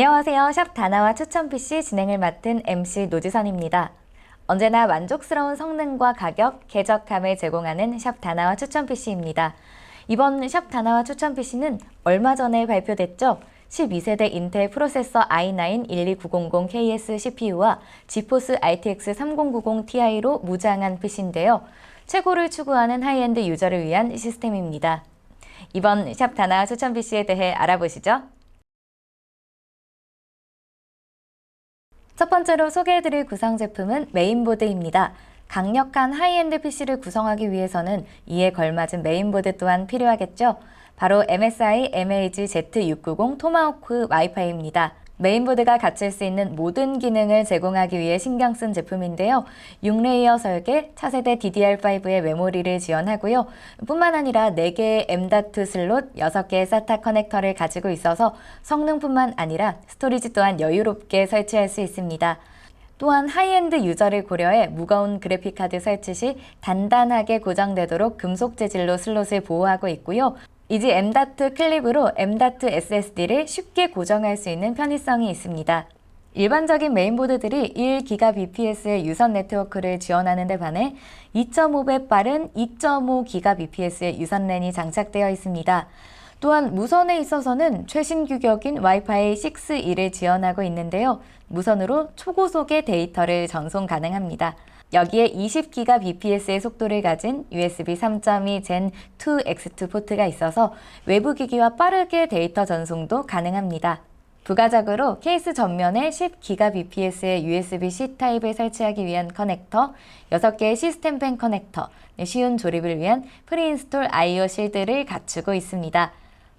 안녕하세요. 샵 다나와 추천 PC 진행을 맡은 MC 노지선입니다. 언제나 만족스러운 성능과 가격, 쾌적함을 제공하는 샵 다나와 추천 PC입니다. 이번 샵 다나와 추천 PC는 얼마 전에 발표됐죠? 12세대 인텔 프로세서 i9-12900KS CPU와 지포스 RTX 3090 Ti로 무장한 PC인데요. 최고를 추구하는 하이엔드 유저를 위한 시스템입니다. 이번 샵 다나와 추천 PC에 대해 알아보시죠. 첫 번째로 소개해드릴 구성 제품은 메인보드입니다. 강력한 하이엔드 PC를 구성하기 위해서는 이에 걸맞은 메인보드 또한 필요하겠죠? 바로 MSI MAG-Z690 토마호크 와이파이입니다. 메인보드가 갖출 수 있는 모든 기능을 제공하기 위해 신경 쓴 제품인데요. 6레이어 설계, 차세대 DDR5의 메모리를 지원하고요. 뿐만 아니라 4개의 M.2 슬롯, 6개의 SATA 커넥터를 가지고 있어서 성능뿐만 아니라 스토리지 또한 여유롭게 설치할 수 있습니다. 또한 하이엔드 유저를 고려해 무거운 그래픽카드 설치 시 단단하게 고정되도록 금속 재질로 슬롯을 보호하고 있고요. 이지 M.2 클립으로 M.2 SSD를 쉽게 고정할 수 있는 편의성이 있습니다. 일반적인 메인보드들이 1GBps의 유선 네트워크를 지원하는 데 반해 2.5배 빠른 2.5GBps의 유선 랜이 장착되어 있습니다. 또한 무선에 있어서는 최신 규격인 와이파이 6E를 지원하고 있는데요. 무선으로 초고속의 데이터를 전송 가능합니다. 여기에 20GBps의 속도를 가진 USB 3.2 Gen 2 X2 포트가 있어서 외부 기기와 빠르게 데이터 전송도 가능합니다. 부가적으로 케이스 전면에 10GBps의 USB-C 타입을 설치하기 위한 커넥터, 6개의 시스템 팬 커넥터, 쉬운 조립을 위한 프리인스톨 I/O 실드를 갖추고 있습니다.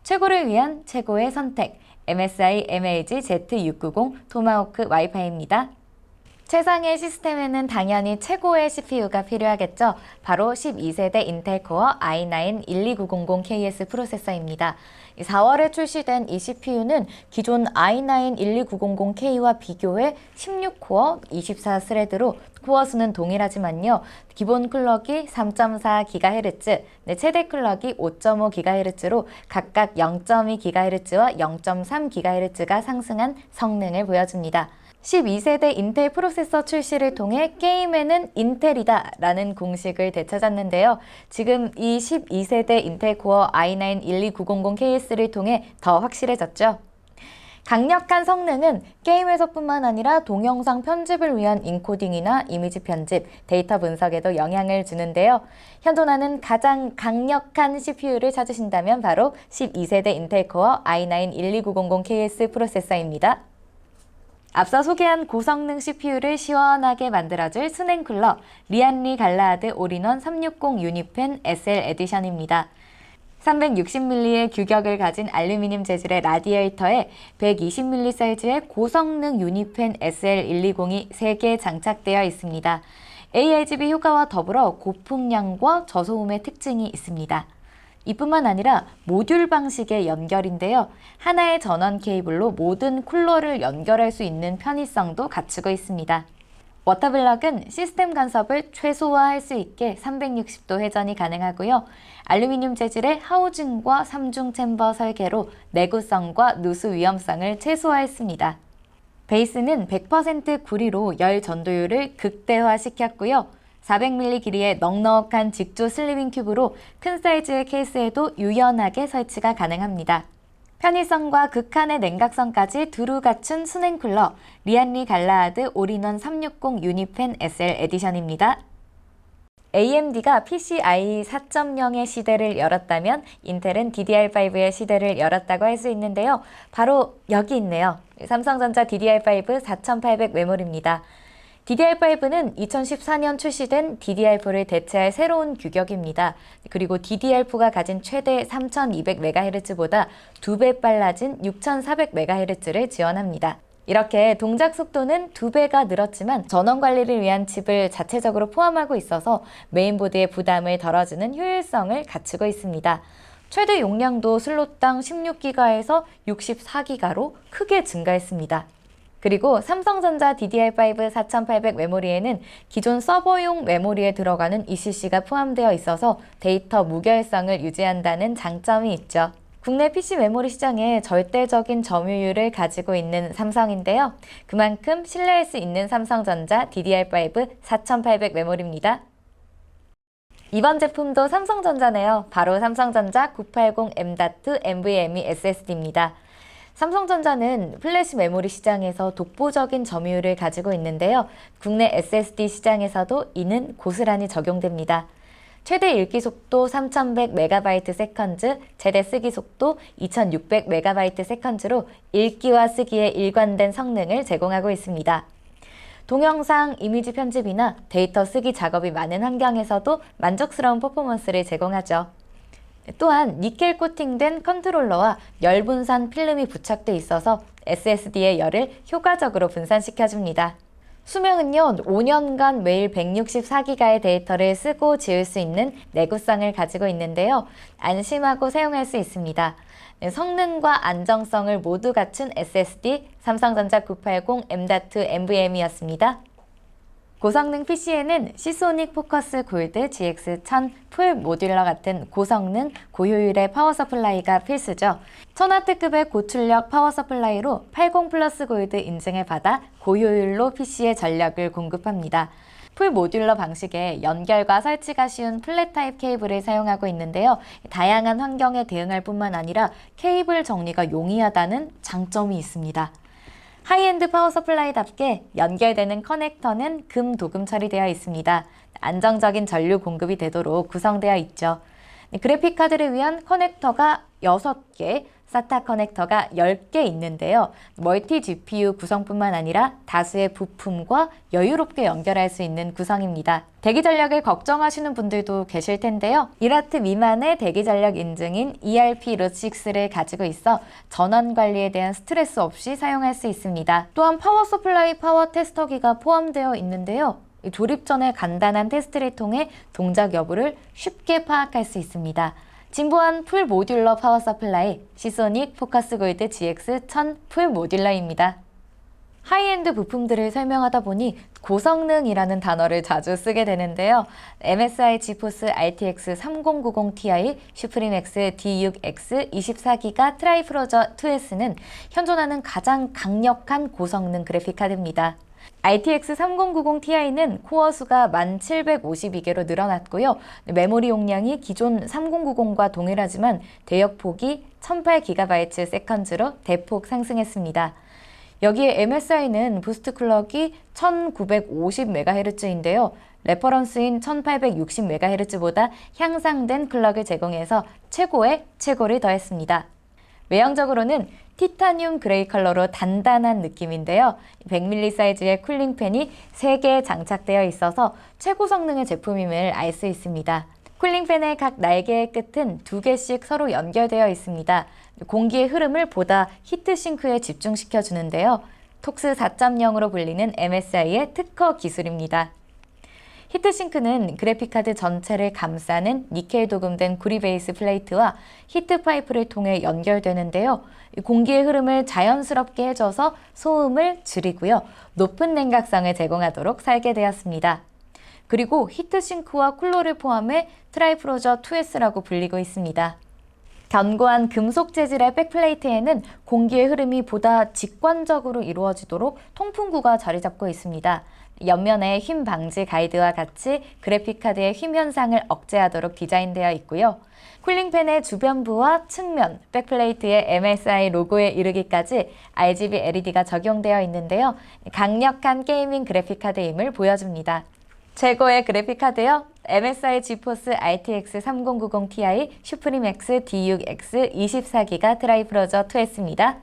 최고를 위한 최고의 선택, MSI MAG-Z690 토마호크 와이파이입니다. 최상의 시스템에는 당연히 최고의 CPU가 필요하겠죠. 바로 12세대 인텔 코어 i9-12900KS 프로세서입니다. 4월에 출시된 이 CPU는 기존 i9-12900K와 비교해 16코어 24스레드로 코어 수는 동일하지만요. 기본 클럭이 3.4GHz, 최대 클럭이 5.5GHz로 각각 0.2GHz와 0.3GHz가 상승한 성능을 보여줍니다. 12세대 인텔 프로세서 출시를 통해 게임에는 인텔이다 라는 공식을 되찾았는데요. 지금 이 12세대 인텔 코어 i9-12900KS를 통해 더 확실해졌죠. 강력한 성능은 게임에서뿐만 아니라 동영상 편집을 위한 인코딩이나 이미지 편집, 데이터 분석에도 영향을 주는데요. 현존하는 가장 강력한 CPU를 찾으신다면 바로 12세대 인텔 코어 i9-12900KS 프로세서입니다. 앞서 소개한 고성능 CPU를 시원하게 만들어줄 순행쿨러 리안리 갈라하드 올인원 360 유니펜 SL 에디션입니다. 360mm의 규격을 가진 알루미늄 재질의 라디에이터에 120mm 사이즈의 고성능 유니펜 SL120이 3개 장착되어 있습니다. ARGB 효과와 더불어 고풍량과 저소음의 특징이 있습니다. 이뿐만 아니라 모듈 방식의 연결인데요. 하나의 전원 케이블로 모든 쿨러를 연결할 수 있는 편의성도 갖추고 있습니다. 워터블럭은 시스템 간섭을 최소화할 수 있게 360도 회전이 가능하고요. 알루미늄 재질의 하우징과 3중 챔버 설계로 내구성과 누수 위험성을 최소화했습니다. 베이스는 100% 구리로 열 전도율을 극대화시켰고요. 400mm 길이의 넉넉한 직조 슬리빙 큐브로 큰 사이즈의 케이스에도 유연하게 설치가 가능합니다. 편의성과 극한의 냉각성까지 두루 갖춘 순행쿨러 리안리 갈라하드 올인원 360 유니펜 SL 에디션입니다. AMD가 PCIe 4.0의 시대를 열었다면 인텔은 DDR5의 시대를 열었다고 할 수 있는데요. 바로 여기 있네요. 삼성전자 DDR5 4800 메모리입니다. DDR5는 2014년 출시된 DDR4를 대체할 새로운 규격입니다. 그리고 DDR4가 가진 최대 3200MHz보다 2배 빨라진 6400MHz를 지원합니다. 이렇게 동작 속도는 2배가 늘었지만 전원 관리를 위한 칩을 자체적으로 포함하고 있어서 메인보드의 부담을 덜어주는 효율성을 갖추고 있습니다. 최대 용량도 슬롯당 16GB에서 64GB로 크게 증가했습니다. 그리고 삼성전자 DDR5 4800 메모리에는 기존 서버용 메모리에 들어가는 ECC가 포함되어 있어서 데이터 무결성을 유지한다는 장점이 있죠. 국내 PC 메모리 시장에 절대적인 점유율을 가지고 있는 삼성인데요. 그만큼 신뢰할 수 있는 삼성전자 DDR5 4800 메모리입니다. 이번 제품도 삼성전자네요. 바로 삼성전자 980 M.2 NVMe SSD입니다. 삼성전자는 플래시 메모리 시장에서 독보적인 점유율을 가지고 있는데요. 국내 SSD 시장에서도 이는 고스란히 적용됩니다. 최대 읽기 속도 3100MB/s, 최대 쓰기 속도 2600MB/s로 읽기와 쓰기에 일관된 성능을 제공하고 있습니다. 동영상, 이미지 편집이나 데이터 쓰기 작업이 많은 환경에서도 만족스러운 퍼포먼스를 제공하죠. 또한 니켈 코팅된 컨트롤러와 열 분산 필름이 부착돼 있어서 SSD의 열을 효과적으로 분산시켜줍니다. 수명은요, 5년간 매일 164기가의 데이터를 쓰고 지울 수 있는 내구성을 가지고 있는데요. 안심하고 사용할 수 있습니다. 성능과 안정성을 모두 갖춘 SSD 삼성전자 980 M.2 NVMe였습니다. 고성능 PC에는 시소닉 포커스 골드 GX1000 풀 모듈러 같은 고성능, 고효율의 파워 서플라이가 필수죠. 1000W급의 고출력 파워 서플라이로 80 플러스 골드 인증을 받아 고효율로 PC의 전력을 공급합니다. 풀 모듈러 방식의 연결과 설치가 쉬운 플랫 타입 케이블을 사용하고 있는데요. 다양한 환경에 대응할 뿐만 아니라 케이블 정리가 용이하다는 장점이 있습니다. 하이엔드 파워 서플라이답게 연결되는 커넥터는 금 도금 처리되어 있습니다. 안정적인 전류 공급이 되도록 구성되어 있죠. 그래픽카드를 위한 커넥터가 6개, SATA 커넥터가 10개 있는데요. 멀티 GPU 구성뿐만 아니라 다수의 부품과 여유롭게 연결할 수 있는 구성입니다. 대기 전력을 걱정하시는 분들도 계실 텐데요. 1W 미만의 대기 전력 인증인 ERP 로드6를 가지고 있어 전원 관리에 대한 스트레스 없이 사용할 수 있습니다. 또한 파워 서플라이 파워 테스터기가 포함되어 있는데요. 조립 전에 간단한 테스트를 통해 동작 여부를 쉽게 파악할 수 있습니다. 진보한 풀 모듈러 파워 서플라이 시소닉 포커스 골드 GX1000 풀 모듈러입니다. 하이엔드 부품들을 설명하다 보니 고성능이라는 단어를 자주 쓰게 되는데요. MSI 지포스 RTX 3090 Ti, 슈프림X D6X 24기가 트라이프로저 2S는 현존하는 가장 강력한 고성능 그래픽카드입니다. RTX 3090 Ti는 코어 수가 1752개로 늘어났고요. 메모리 용량이 기존 3090과 동일하지만 대역폭이 1008GBs로 대폭 상승했습니다. 여기에 MSI는 부스트 클럭이 1950MHz인데요. 레퍼런스인 1860MHz보다 향상된 클럭을 제공해서 최고의 최고를 더했습니다. 외형적으로는 티타늄 그레이 컬러로 단단한 느낌인데요. 100mm 사이즈의 쿨링팬이 3개 장착되어 있어서 최고 성능의 제품임을 알 수 있습니다. 쿨링팬의 각 날개의 끝은 2개씩 서로 연결되어 있습니다. 공기의 흐름을 보다 히트싱크에 집중시켜 주는데요. 톡스 4.0으로 불리는 MSI의 특허 기술입니다. 히트싱크는 그래픽카드 전체를 감싸는 니켈 도금된 구리 베이스 플레이트와 히트 파이프를 통해 연결되는데요. 공기의 흐름을 자연스럽게 해줘서 소음을 줄이고요. 높은 냉각성을 제공하도록 설계되었습니다. 그리고 히트싱크와 쿨러를 포함해 트라이프로저 2S라고 불리고 있습니다. 견고한 금속 재질의 백플레이트에는 공기의 흐름이 보다 직관적으로 이루어지도록 통풍구가 자리 잡고 있습니다. 옆면에 휨 방지 가이드와 같이 그래픽카드의 휨 현상을 억제하도록 디자인되어 있고요. 쿨링팬의 주변부와 측면, 백플레이트의 MSI 로고에 이르기까지 RGB LED가 적용되어 있는데요. 강력한 게이밍 그래픽카드임을 보여줍니다. 최고의 그래픽카드요. MSI 지포스 RTX 3090 Ti, 슈프림X D6X 24기가 트라이프로저 2S입니다.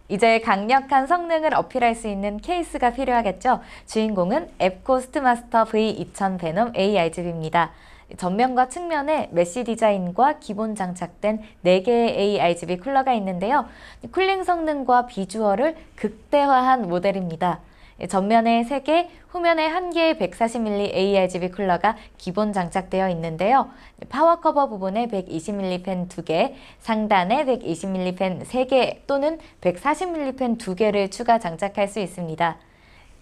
이제 강력한 성능을 어필할 수 있는 케이스가 필요하겠죠. 주인공은 앱코 스트마스터 V2000 베놈 ARGB입니다. 전면과 측면에 메쉬 디자인과 기본 장착된 4개의 ARGB 쿨러가 있는데요. 쿨링 성능과 비주얼을 극대화한 모델입니다. 전면에 3개, 후면에 1개의 140mm ARGB 쿨러가 기본 장착되어 있는데요. 파워 커버 부분에 120mm 펜 2개, 상단에 120mm 펜 3개 또는 140mm 펜 2개를 추가 장착할 수 있습니다.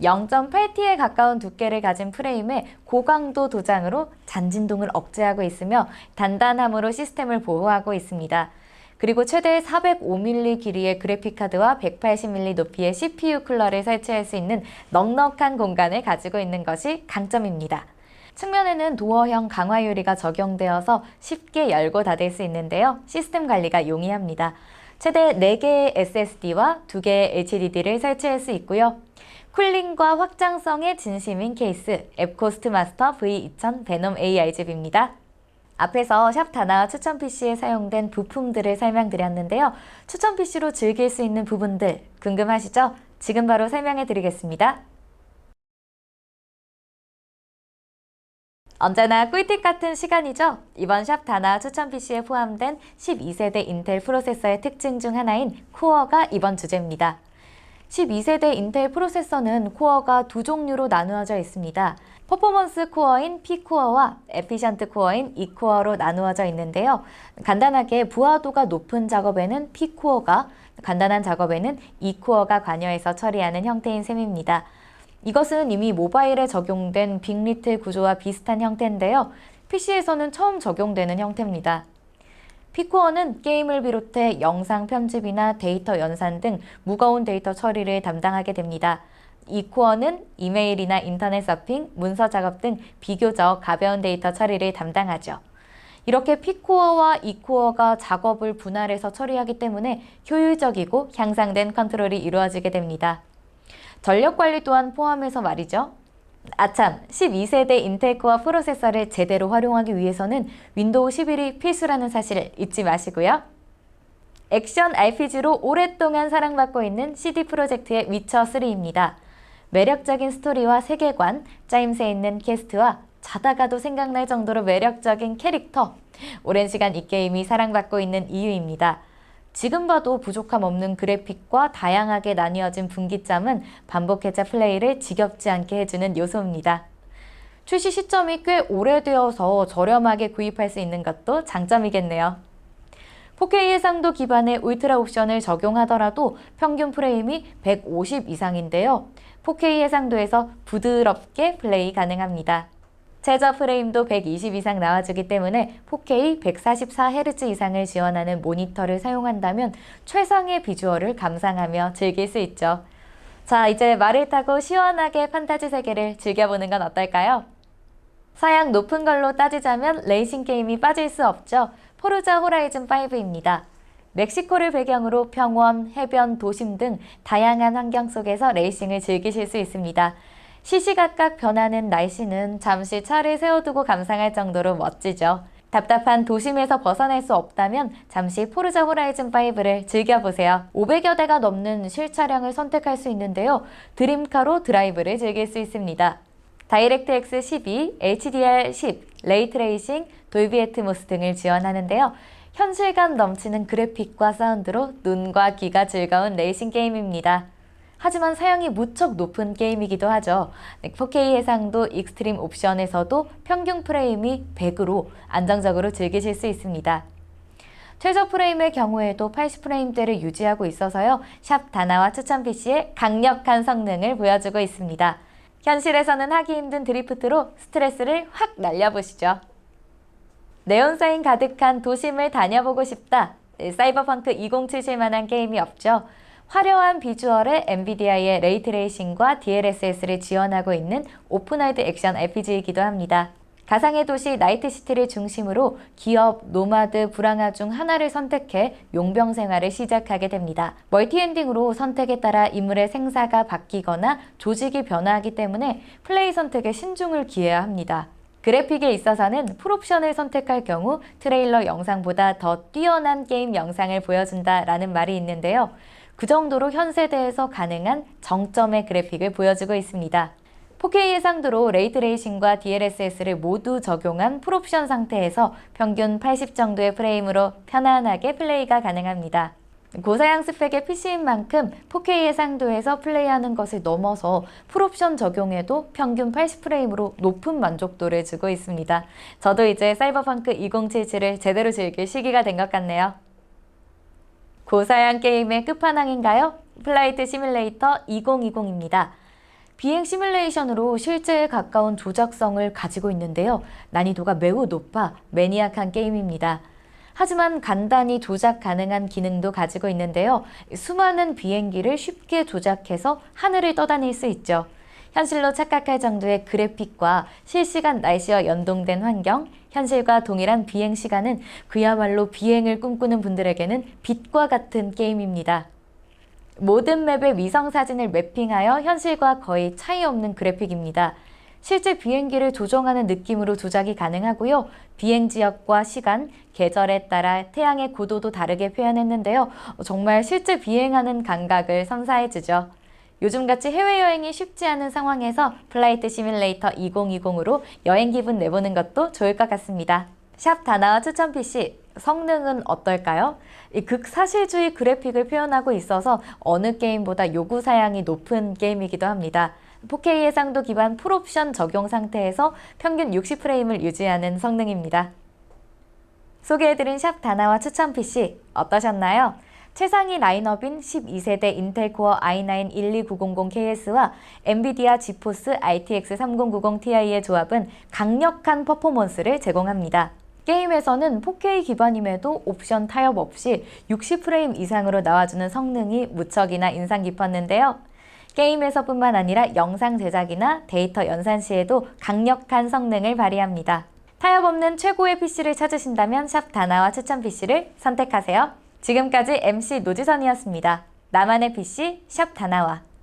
0.8T에 가까운 두께를 가진 프레임에 고강도 도장으로 잔진동을 억제하고 있으며 단단함으로 시스템을 보호하고 있습니다. 그리고 최대 405mm 길이의 그래픽카드와 180mm 높이의 CPU 쿨러를 설치할 수 있는 넉넉한 공간을 가지고 있는 것이 강점입니다. 측면에는 도어형 강화 유리가 적용되어서 쉽게 열고 닫을 수 있는데요. 시스템 관리가 용이합니다. 최대 4개의 SSD와 2개의 HDD를 설치할 수 있고요. 쿨링과 확장성의 진심인 케이스, 앱코스트 마스터 V2000 베놈 ARGB입니다. 앞에서 샵 다나와 추천 PC에 사용된 부품들을 설명드렸는데요. 추천 PC로 즐길 수 있는 부분들 궁금하시죠? 지금 바로 설명해 드리겠습니다. 언제나 꿀팁 같은 시간이죠? 이번 샵 다나 추천 PC에 포함된 12세대 인텔 프로세서의 특징 중 하나인 코어가 이번 주제입니다. 12세대 인텔 프로세서는 코어가 두 종류로 나누어져 있습니다. 퍼포먼스 코어인 P코어와 에피션트 코어인 E코어로 나누어져 있는데요. 간단하게 부하도가 높은 작업에는 P코어가, 간단한 작업에는 E코어가 관여해서 처리하는 형태인 셈입니다. 이것은 이미 모바일에 적용된 빅리틀 구조와 비슷한 형태인데요. PC에서는 처음 적용되는 형태입니다. P코어는 게임을 비롯해 영상 편집이나 데이터 연산 등 무거운 데이터 처리를 담당하게 됩니다. E코어는 이메일이나 인터넷 서핑, 문서 작업 등 비교적 가벼운 데이터 처리를 담당하죠. 이렇게 P코어와 E코어가 작업을 분할해서 처리하기 때문에 효율적이고 향상된 컨트롤이 이루어지게 됩니다. 전력 관리 또한 포함해서 말이죠. 아참, 12세대 인텔 코어 프로세서를 제대로 활용하기 위해서는 윈도우 11이 필수라는 사실 잊지 마시고요. 액션 RPG로 오랫동안 사랑받고 있는 CD 프로젝트의 위쳐3입니다. 매력적인 스토리와 세계관, 짜임새 있는 퀘스트와 자다가도 생각날 정도로 매력적인 캐릭터, 오랜 시간 이 게임이 사랑받고 있는 이유입니다. 지금 봐도 부족함 없는 그래픽과 다양하게 나뉘어진 분기점은 반복 해자 플레이를 지겹지 않게 해주는 요소입니다. 출시 시점이 꽤 오래되어서 저렴하게 구입할 수 있는 것도 장점이겠네요. 4K 해상도 기반의 울트라 옵션을 적용하더라도 평균 프레임이 150 이상인데요. 4K 해상도에서 부드럽게 플레이 가능합니다. 최저 프레임도 120 이상 나와주기 때문에 4K 144Hz 이상을 지원하는 모니터를 사용한다면 최상의 비주얼을 감상하며 즐길 수 있죠. 자, 이제 말을 타고 시원하게 판타지 세계를 즐겨보는 건 어떨까요? 사양 높은 걸로 따지자면 레이싱 게임이 빠질 수 없죠. 포르자 호라이즌 5입니다. 멕시코를 배경으로 평원, 해변, 도심 등 다양한 환경 속에서 레이싱을 즐기실 수 있습니다. 시시각각 변하는 날씨는 잠시 차를 세워두고 감상할 정도로 멋지죠. 답답한 도심에서 벗어날 수 없다면 잠시 포르자 호라이즌 5를 즐겨보세요. 500여 대가 넘는 실차량을 선택할 수 있는데요. 드림카로 드라이브를 즐길 수 있습니다. 다이렉트X 12, HDR10, 레이트레이싱, 돌비 애트모스 등을 지원하는데요. 현실감 넘치는 그래픽과 사운드로 눈과 귀가 즐거운 레이싱 게임입니다. 하지만 사양이 무척 높은 게임이기도 하죠. 4K 해상도 익스트림 옵션에서도 평균 프레임이 100으로 안정적으로 즐기실 수 있습니다. 최저 프레임의 경우에도 80프레임대를 유지하고 있어서요. 샵 다나와 추천 PC의 강력한 성능을 보여주고 있습니다. 현실에서는 하기 힘든 드리프트로 스트레스를 확 날려보시죠. 네온사인 가득한 도심을 다녀보고 싶다. 사이버펑크 2077만한 게임이 없죠. 화려한 비주얼의 엔비디아의 레이트레이싱과 DLSS를 지원하고 있는 오픈월드 액션 RPG이기도 합니다. 가상의 도시 나이트시티를 중심으로 기업, 노마드, 불황아 중 하나를 선택해 용병 생활을 시작하게 됩니다. 멀티엔딩으로 선택에 따라 인물의 생사가 바뀌거나 조직이 변화하기 때문에 플레이 선택에 신중을 기해야 합니다. 그래픽에 있어서는 풀옵션을 선택할 경우 트레일러 영상보다 더 뛰어난 게임 영상을 보여준다라는 말이 있는데요. 그 정도로 현 세대에서 가능한 정점의 그래픽을 보여주고 있습니다. 4K 해상도로 레이트레이싱과 DLSS를 모두 적용한 풀옵션 상태에서 평균 80 정도의 프레임으로 편안하게 플레이가 가능합니다. 고사양 스펙의 PC인 만큼 4K 해상도에서 플레이하는 것을 넘어서 풀옵션 적용에도 평균 80프레임으로 높은 만족도를 주고 있습니다. 저도 이제 사이버펑크 2077을 제대로 즐길 시기가 된 것 같네요. 고사양 게임의 끝판왕인가요? 플라이트 시뮬레이터 2020입니다. 비행 시뮬레이션으로 실제에 가까운 조작성을 가지고 있는데요. 난이도가 매우 높아 매니악한 게임입니다. 하지만 간단히 조작 가능한 기능도 가지고 있는데요. 수많은 비행기를 쉽게 조작해서 하늘을 떠다닐 수 있죠. 현실로 착각할 정도의 그래픽과 실시간 날씨와 연동된 환경, 현실과 동일한 비행 시간은 그야말로 비행을 꿈꾸는 분들에게는 빛과 같은 게임입니다. 모든 맵의 위성 사진을 매핑하여 현실과 거의 차이 없는 그래픽입니다. 실제 비행기를 조종하는 느낌으로 조작이 가능하고요. 비행 지역과 시간, 계절에 따라 태양의 고도도 다르게 표현했는데요. 정말 실제 비행하는 감각을 선사해주죠. 요즘같이 해외여행이 쉽지 않은 상황에서 플라이트 시뮬레이터 2020으로 여행 기분 내보는 것도 좋을 것 같습니다. 샵 다나와 추천 PC, 성능은 어떨까요? 이 극사실주의 그래픽을 표현하고 있어서 어느 게임보다 요구 사양이 높은 게임이기도 합니다. 4K 해상도 기반 풀옵션 적용 상태에서 평균 60프레임을 유지하는 성능입니다. 소개해드린 샵 다나와 추천 PC 어떠셨나요? 최상위 라인업인 12세대 인텔 코어 i9-12900KS와 엔비디아 지포스 RTX 3090 Ti의 조합은 강력한 퍼포먼스를 제공합니다. 게임에서는 4K 기반임에도 옵션 타협 없이 60프레임 이상으로 나와주는 성능이 무척이나 인상 깊었는데요. 게임에서뿐만 아니라 영상 제작이나 데이터 연산 시에도 강력한 성능을 발휘합니다. 타협 없는 최고의 PC를 찾으신다면 샵 다나와 추천 PC를 선택하세요. 지금까지 MC 노지선이었습니다. 나만의 PC 샵 다나와.